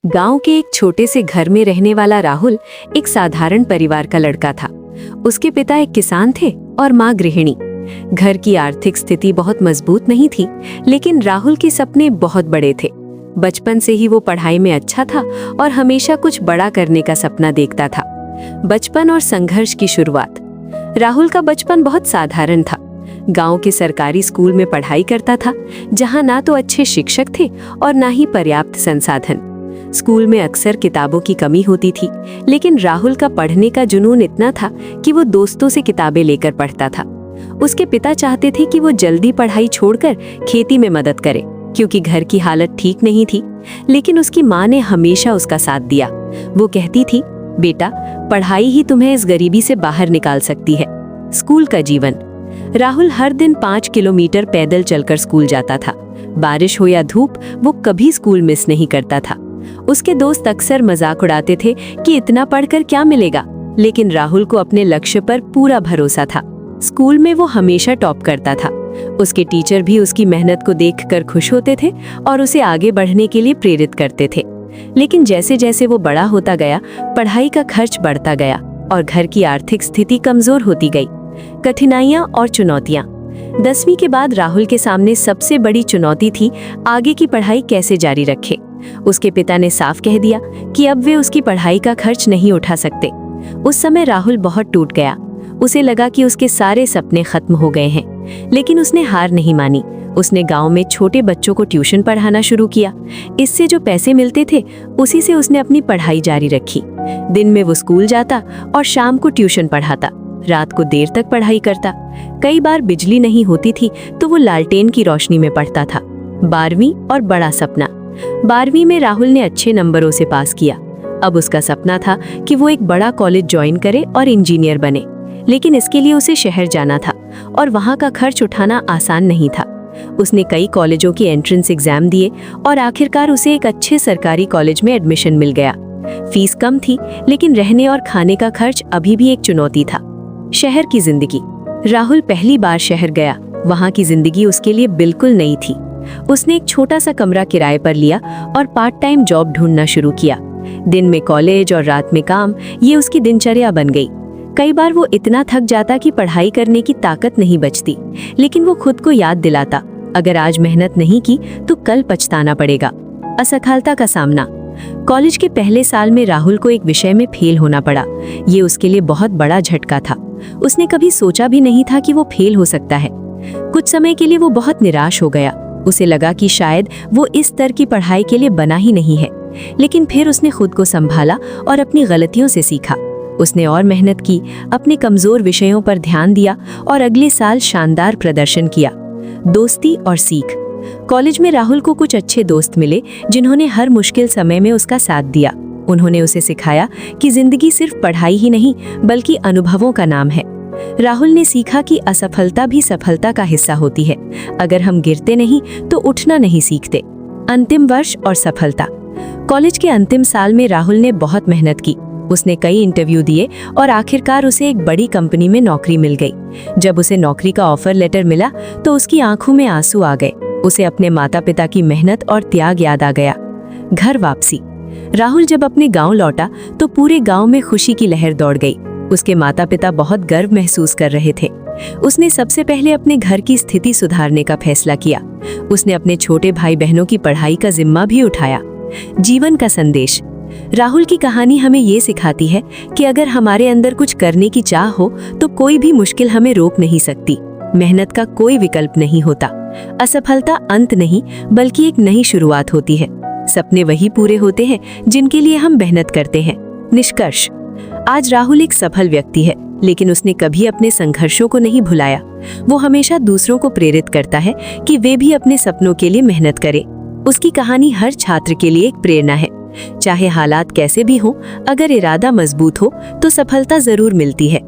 गांव के एक छोटे से घर में रहने वाला राहुल एक साधारण परिवार का लड़का था। उसके पिता एक किसान थे और माँ गृहिणी। घर की आर्थिक स्थिति बहुत मजबूत नहीं थी, लेकिन राहुल के सपने बहुत बड़े थे। बचपन से ही वो पढ़ाई में अच्छा था और हमेशा कुछ बड़ा करने का सपना देखता था। बचपन और संघर्ष की शुरुआत। राहुल का बचपन बहुत साधारण था। गांव के सरकारी स्कूल में पढ़ाई करता था, जहां ना तो अच्छे शिक्षक थे और ना ही पर्याप्त संसाधन। स्कूल में अक्सर किताबों की कमी होती थी, लेकिन राहुल का पढ़ने का जुनून इतना था कि वो दोस्तों से किताबें लेकर पढ़ता था। उसके पिता चाहते थे कि वो जल्दी पढ़ाई छोड़कर खेती में मदद करे, क्योंकि घर की हालत ठीक नहीं थी। लेकिन उसकी माँ ने हमेशा उसका साथ दिया। वो कहती थी, बेटा, पढ़ाई ही तुम्हें इस गरीबी से बाहर निकाल सकती है। स्कूल का जीवन। राहुल हर दिन 5 किलोमीटर पैदल चलकर स्कूल जाता था। बारिश हो या धूप, वो कभी स्कूल मिस नहीं करता था। उसके दोस्त अक्सर मजाक उड़ाते थे कि इतना पढ़कर क्या मिलेगा, लेकिन राहुल को अपने लक्ष्य पर पूरा भरोसा था। स्कूल में वो हमेशा टॉप करता था। उसके टीचर भी उसकी मेहनत को देखकर खुश होते थे और उसे आगे बढ़ने के लिए प्रेरित करते थे। लेकिन जैसे जैसे वो बड़ा होता गया, पढ़ाई का खर्च बढ़ता गया और घर की आर्थिक स्थिति कमजोर होती गई। कठिनाइयां और चुनौतियां। 10वीं के बाद राहुल के सामने सबसे बड़ी चुनौती थी आगे की पढ़ाई कैसे जारी रखे। उसके पिता ने साफ कह दिया कि अब वे उसकी पढ़ाई का खर्च नहीं उठा सकते। उस समय राहुल बहुत टूट गया। उसे लगा कि उसके सारे सपने खत्म हो गए हैं, लेकिन उसने हार नहीं मानी। उसने गांव में छोटे बच्चों को ट्यूशन पढ़ाना शुरू किया। इससे जो पैसे मिलते थे, उसी से उसने अपनी पढ़ाई जारी रखी। दिन में वो स्कूल जाता और शाम को ट्यूशन पढ़ाता। रात को देर तक पढ़ाई करता। कई बार बिजली नहीं होती थी तो वो लालटेन की रोशनी में पढ़ता था। 12वीं और बड़ा सपना। 12वीं में राहुल ने अच्छे नंबरों से पास किया। अब उसका सपना था कि वो एक बड़ा कॉलेज ज्वाइन करे और इंजीनियर बने, लेकिन इसके लिए उसे शहर जाना था और वहाँ का खर्च उठाना आसान नहीं था। उसने कई कॉलेजों की एंट्रेंस एग्जाम दिए और आखिरकार उसे एक अच्छे सरकारी कॉलेज में एडमिशन मिल गया। फीस कम थी, लेकिन रहने और खाने का खर्च अभी भी एक चुनौती था। शहर की जिंदगी। राहुल पहली बार शहर गया। वहाँ की जिंदगी उसके लिए बिल्कुल नई थी। उसने एक छोटा सा कमरा किराए पर लिया और पार्ट टाइम जॉब ढूंढना शुरू किया। दिन में कॉलेज और रात में काम, ये उसकी दिनचर्या बन गई। कई बार वो इतना थक जाता कि पढ़ाई करने की ताकत नहीं बचती, लेकिन वो खुद को याद दिलाता, अगर आज मेहनत नहीं की तो कल पछताना पड़ेगा। असफलता का सामना। कॉलेज के पहले साल में राहुल को एक विषय में फेल होना पड़ा। ये उसके लिए बहुत बड़ा झटका था। उसने कभी सोचा भी नहीं था कि वो फेल हो सकता है। कुछ समय के लिए वो बहुत निराश हो गया। उसे लगा कि शायद वो इस स्तर की पढ़ाई के लिए बना ही नहीं है। लेकिन फिर उसने खुद को संभाला और अपनी गलतियों से सीखा। उसने और मेहनत की, अपने कमजोर विषयों पर ध्यान दिया और अगले साल शानदार प्रदर्शन किया। दोस्ती और सीख। कॉलेज में राहुल को कुछ अच्छे दोस्त मिले, जिन्होंने हर मुश्किल समय में उसका साथ दिया। उन्होंने उसे सिखाया कि जिंदगी सिर्फ पढ़ाई ही नहीं, बल्कि अनुभवों का नाम है। राहुल ने सीखा कि असफलता भी सफलता का हिस्सा होती है। अगर हम गिरते नहीं तो उठना नहीं सीखते। अंतिम वर्ष और सफलता। कॉलेज के अंतिम साल में राहुल ने बहुत मेहनत की। उसने कई इंटरव्यू दिए और आखिरकार उसे एक बड़ी कंपनी में नौकरी मिल गई। जब उसे नौकरी का ऑफर लेटर मिला तो उसकी आंखों में आंसू आ गए। उसे अपने माता पिता की मेहनत और त्याग याद आ गया। घर वापसी। राहुल जब अपने गांव लौटा तो पूरे गांव में खुशी की लहर दौड़ गई। उसके माता पिता बहुत गर्व महसूस कर रहे थे। उसने सबसे पहले अपने घर की स्थिति सुधारने का फैसला किया। उसने अपने छोटे भाई बहनों की पढ़ाई का जिम्मा भी उठाया। जीवन का संदेश। राहुल की कहानी हमें ये सिखाती है कि अगर हमारे अंदर कुछ करने की चाह हो तो कोई भी मुश्किल हमें रोक नहीं सकती। मेहनत का कोई विकल्प नहीं होता। असफलता अंत नहीं, बल्कि एक नई शुरुआत होती है। सपने वही पूरे होते हैं जिनके लिए हम मेहनत करते हैं। निष्कर्ष। आज राहुल एक सफल व्यक्ति है, लेकिन उसने कभी अपने संघर्षों को नहीं भुलाया। वो हमेशा दूसरों को प्रेरित करता है कि वे भी अपने सपनों के लिए मेहनत करें। उसकी कहानी हर छात्र के लिए एक प्रेरणा है। चाहे हालात कैसे भी हों, अगर इरादा मजबूत हो तो सफलता जरूर मिलती है।